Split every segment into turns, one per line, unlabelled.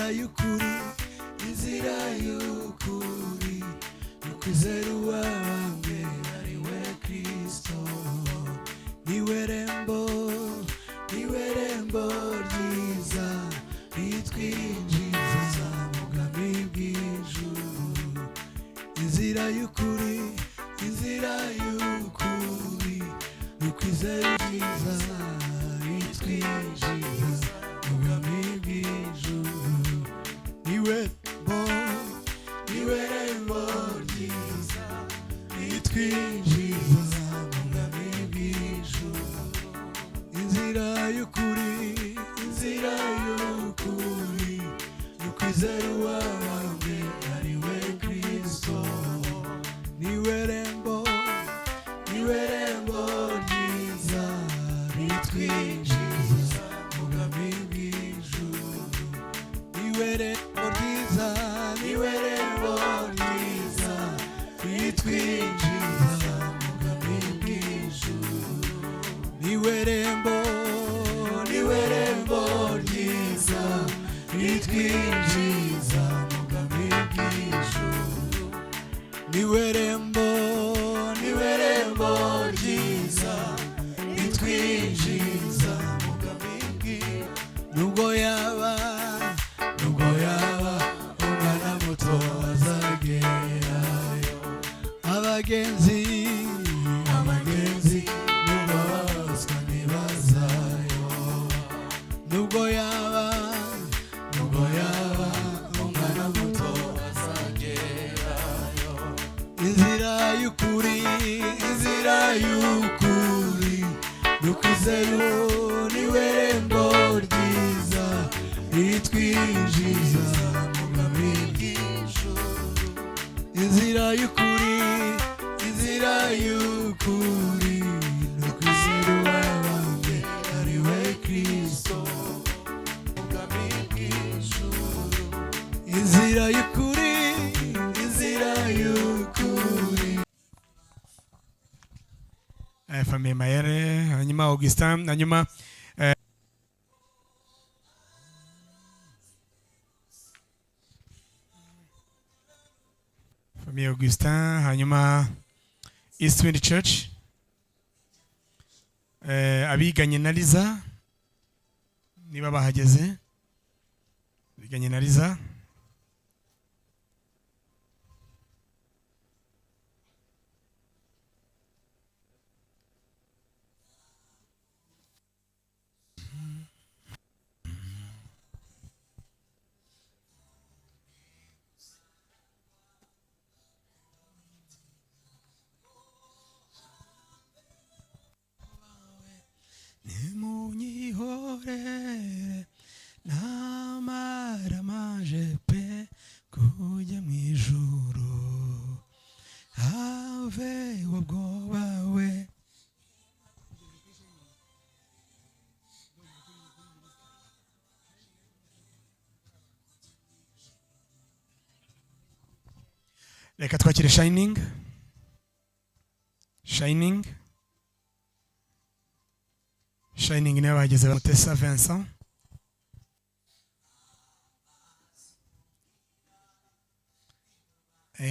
y'ukuri, inzira y'ukuri, nukwizera uwabambwe ari we Kristo. Niwe rembo ryiza ritwinjiza mu bwami bw'ijuru. Inzira y'ukuri, nukwizera byiza ritwinjiza mu bwami bw'ijuru. Niwe rembo ryiza ritwinjiza mu bwami bw'ijuru. Inzira y'ukuri, nukwizera uwabambwe ari we Kristo. Niwe rembo ryiza ritwinjiza mu bwami bw'ijuru. Niwe rembo ryiza ritwinjiza mu bwami bw'ijuru. Niwe rembo ryiza ritwinjiza mu bwami bw'ijuru. Niwe rembo ryiza ritwinjiza mu bwami bw'ijuru. Nubwo yaba umwana muto azagerayo, abagenzi n'ubabazwa ntibazayo. Nubwo yaba umwana muto azagerayo. Inzira y'ukuri, nukwizera niwe rembo ryiza ritwinjiza mu bwami bw'ijuru. Inzira y'ukuri, nukwizera uwabambwe ari we Kristo mu bwami bw'ijuru. Inzira y'ukuri, Famille Mayere, hanyuma Augustin, hanyuma Famille Augustin, hanyuma Eastwind Church, abiganye na Liza niba bahageze, abiganye na Liza. Nimunyihorere namara maje pe kujya mu ijuru, have ubwoba we. Reka twakire Shining. Shining niwe bageze Mutesa Vincent.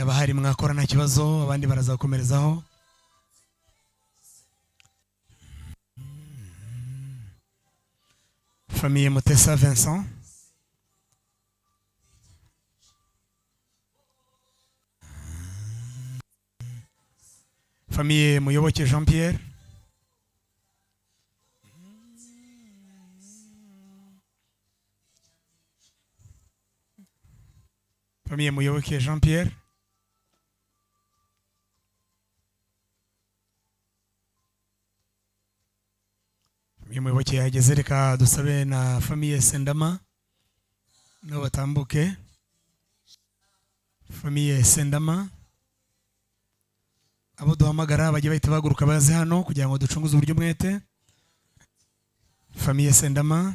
Abahari mwakora nta kibazo, abandi baraza gukomerezaho. Famille Mutesa Vincent. Famille Muyoboke Jean Pierre. Famille Muyoboke Jean Pierre. Famille Muyoboke yageze, reka dusabe na Famille Sendama no batambuke. Famille Sendama, abo duhamagara bajye bahita baguruka baze hano kugira ngo ducunguze uburyo mwete. Famille Sendama.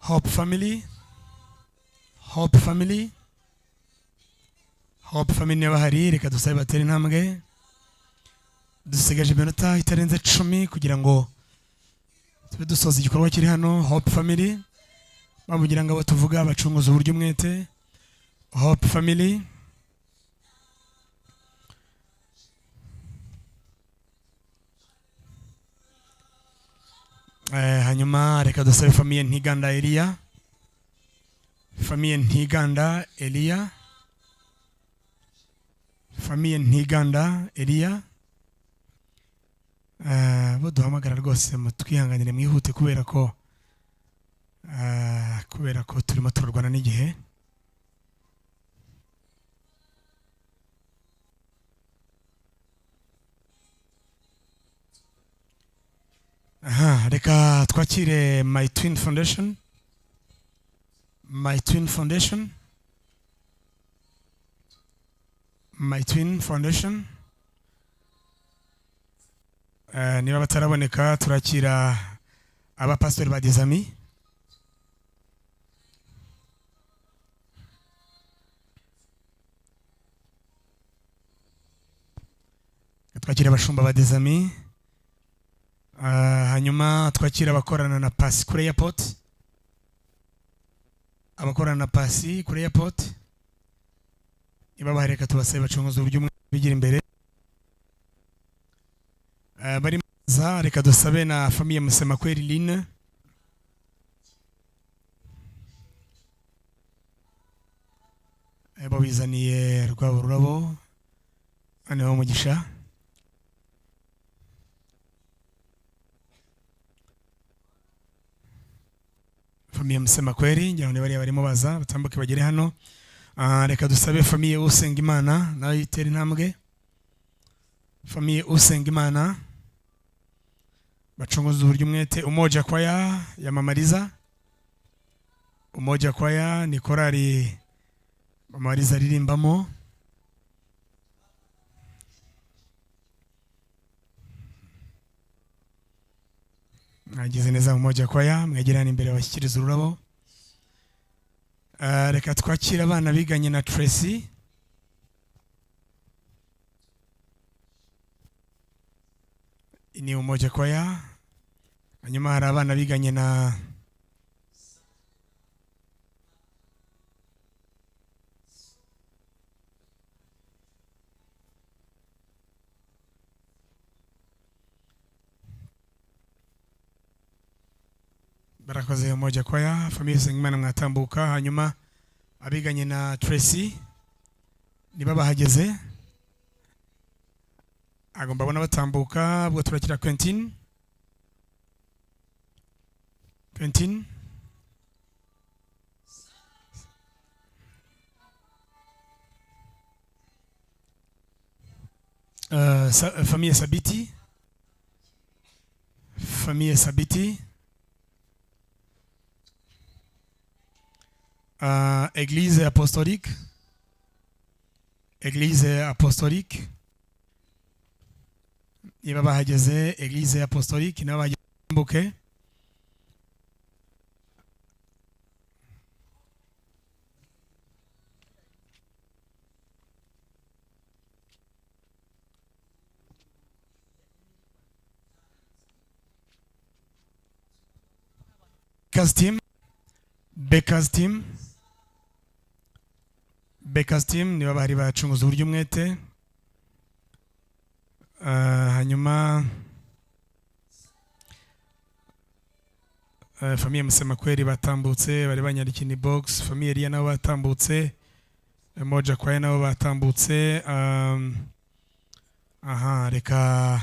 Hope family. Hope Family. Hope Family niba hari reka dusabe batere intambwe. Dusigaje iminota itarenze 10 kugira ngo tube dusoza igikorwa kiri hano. Hope Family bamugira ngo batuvuga bacunguza uburyo umwete. Hope Family. Hanyuma reka dusabe famille Ntiganda Elia. Famille Ntiganda Elia. Famille Ntiganda Elia. Boduhamagara rwose mutwihanganire mwihute kubera ko turimo turarwana n'igihe. Reka twakire My Twin Foundation. My Twin Foundation. My Twin Foundation. Niba bataraboneka turakira abapastori ba Dizami. Twakira abashumba ba Dizami. Hanyuma twakira abakorana na Pasi kuri airport. Abakorana na Pasi kuri airport. Niba bahareka tubasabe bacunguza uburyo bigira imbere. Bari za reka dusabe na famille Musemakweli Line. Babizaniye rwabo rurabo. Ane ho mugisha. Famille Musemakweli ngira ngo bari barimo baza batambuke bagere hano. Reka dusabe famille Usengimana nayo itera intambwe. Famille Usengimana bacunguza uburyo umwete. Umoja Kwaya ya Mamariza. Umoja Kwaya ni korali Mamariza ririmbamo. Nagize neza Umoja Kwaya mwegerana imbere bashyikiriza ururabo. Reka twakira abana biganye na Tracy. Ni Umoja Kwaya. Hanyuma hari abana biganye na barakoze Umoja Kwaya. Famille Usengimana mwatambuka. Hanyuma abiganye na Tracy niba bahageze agomba bona batambuka. Bwo turakira Quentin. Quentin famille Sabiti. Famille Sabiti. Église apostolique. Église apostolique. Niba bahageze Église apostolique nabo batambuke. Bekas team niba bari bacunguza uburyo umwete. Hanyuma famille Musemakweli batambutse bari banyarikini box. Famille Elia nabo batambutse. Umoja Kwaya nabo batambutse. Reka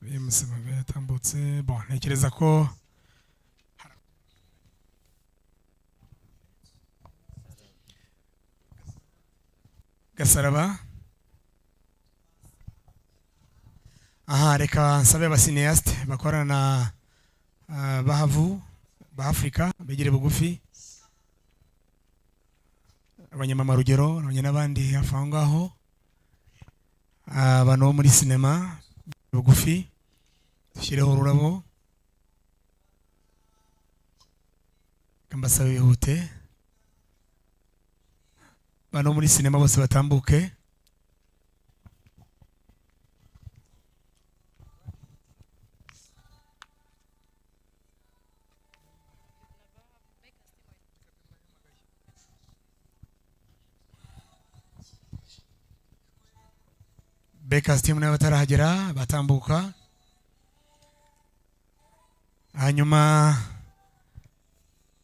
Musemakweli batambutse. Bon, ntekereza ko Gasaraba. Reka nsabe abasineaste bakorana bahavu ba Afrika begere bugufi. Abanyamama Rugero n'abandi hafi aho ngaho. Abantu muri sinema bugufi. Dushyireho ururabo. mbasaba bihute bano muri sinema bose batambuke. Bakers team nayo batarahagera batambuka. Hanyuma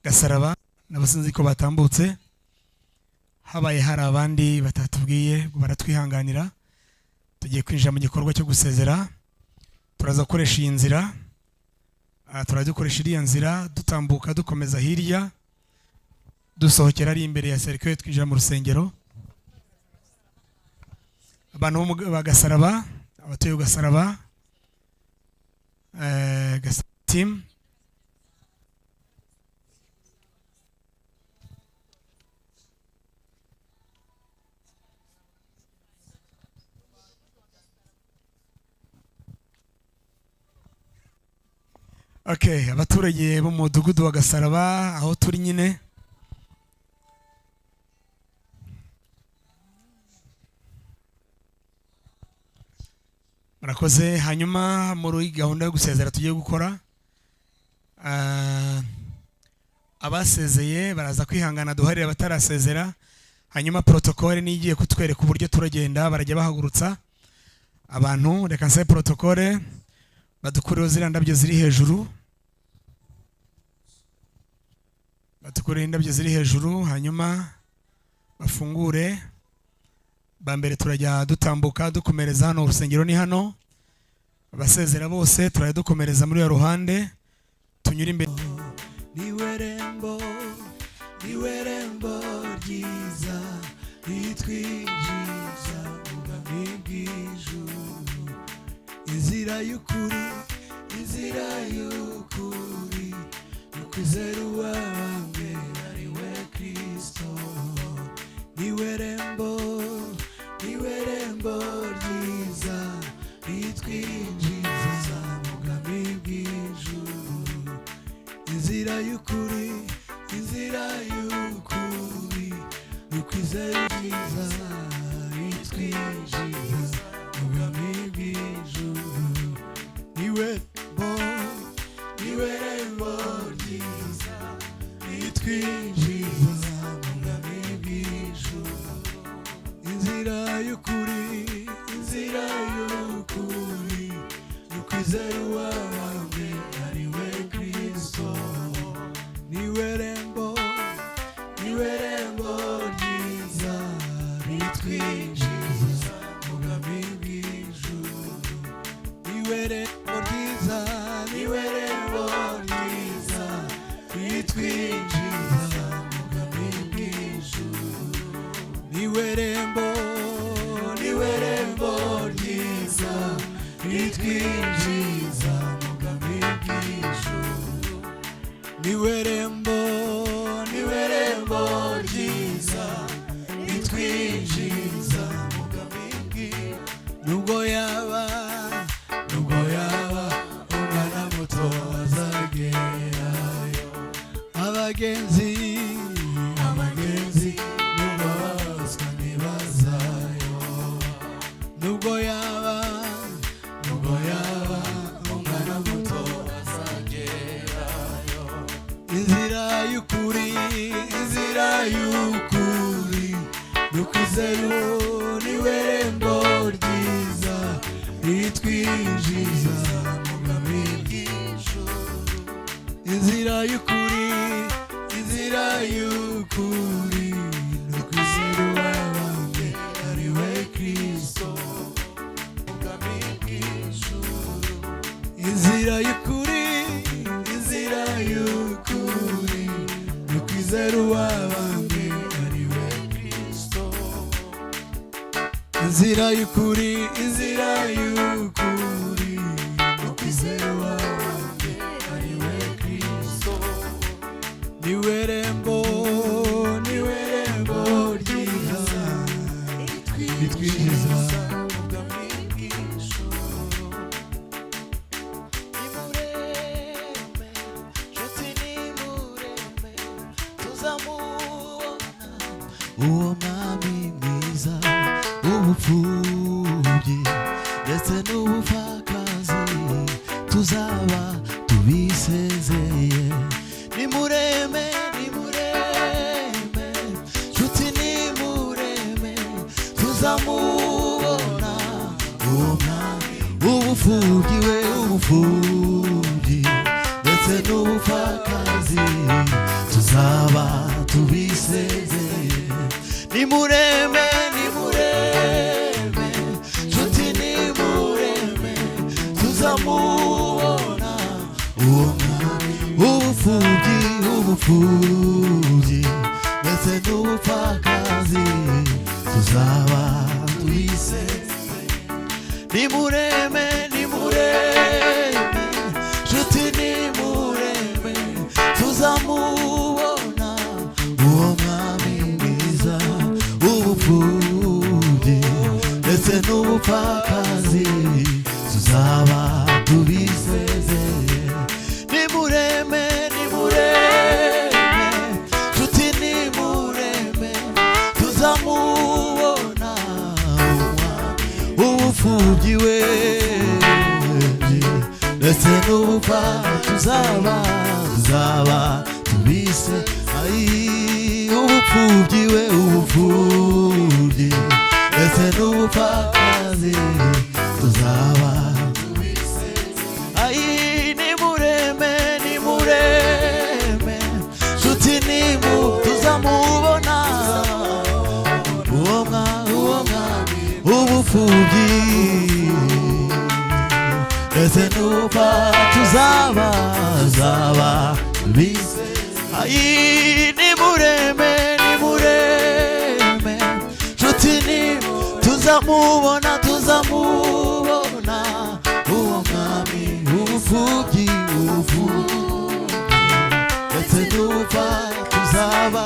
Gasaraba nabasinzi ko batambutse. Habaye hari abandi batatubwiye baratwihanganira. Tugiye kwinjira mu gikorwa cyo gusezera. Turaza gukoresha iyi nzira. Turadukoresha iriya nzira dutambuka dukomeza hirya. Dusohokera ari imbere ya cercle twinjira mu rusengero. Abantu ba Gasaraba, abatuye Gasaraba, team okay, abaturage bo mu mudugudu wa Gasaraba aho turi nyine murakoze. Hanyuma muri gahunda yo gusezera tugiye gukora abasezeye baraza kwihangana duharira abatarasezera. Hanyuma protocole nigiye kutwereka uburyo turagenda barajya bahagurutsa abantu. Reka nsabe protocole badukureho ziriya ndabyo ziri hejuru, badukureho indabyo ziri hejuru. Hanyuma bafungure bambere turajya dutambuka dukomereza hano. Urusengero ni hano. Abasezera bose turajya dukomereza muri ya ruhande tunyura imbere. Niwerembo ryiza ritwinjiza mu bwami bw'ijuru. Inzira y'ukuri ukwizera uwawe ari we Kristo. Niwerembo ryiza ritwinjiza mu bwami bw'ijuru. Inzira y'ukuri ukwizera ryiza ritwinjiza mu bwami bw'ijuru. Niwerembo ryiza ritwinjiza mu bwami bw'ijuru. Inzira y'ukuri ukwizera uwawe ari we Kristo. Niwerembo ryiza ritwinjiza mu bwami bw'ijuru. Niwerembo ryiza ritwinjiza mu bwami bw'ijuru. Niwerembo ryiza ritwinjiza mu bwami bw'ijuru. Niwerembo ryiza ritwinjiza mu bwami bw'ijuru. Nubwo yaba umwana muto azagerayo. Abagenzi nubwo babazwa ntibazayo. Nubwo yaba umwana muto azagerayo. Inzira y'ukuri n'ukwizera niwerembo ryiza ritwinjiza mu bwami bw'ijuru. Inzira y'ukuri n'ukwizera uwawe ari we Kristo. Mu bwami bw'ijuru. Inzira y'ukuri n'ukwizera uwawe ari we Kristo. Inzira y'ukuri n'ukwizera uwawe ari we Kristo. Niwerembo ryiza ritwinjiza mu bwami bw'ijuru. Nimureme nshuti, nimureme
uwo mwami mwiza ubupfubyi ndetse n'ubupfakazi tuzaba tubisezeye. Nimureme nimureme nshuti nimureme tuzamubona uwo mwami ubupfubyi we ubupfubyi ndetse n'ubupfakazi tuzaba tubisezeye. Nimureme nimureme nshuti nimureme tuzamubona uwo mwami ubupfubyi ubupfubyi ndetse n'ubupfakazi tuzaba tubisezeye. Nimureme nimureme nshuti nimureme tuzamubona uwo mwami mwiza ubupfubyi ndetse n'ubupfakazi tuzaba tubisezeye. Nimureme nimureme nshuti nimureme tuzamubona ubupfubyi we ndetse n'ubupfakazi tuzaba tubise. Ubupfubyi we ubupfubyi ndetse n'ubupfakazi tuzaba tubise. Nimureme nimureme nshuti tuzamubona uwo mwami ubupfubyi ndetse n'ubupfakazi tuzaba tubise. Nimureme nimureme nshuti tuzamubona uwo mwami ubupfubyi ndetse n'ubupfakazi tuzaba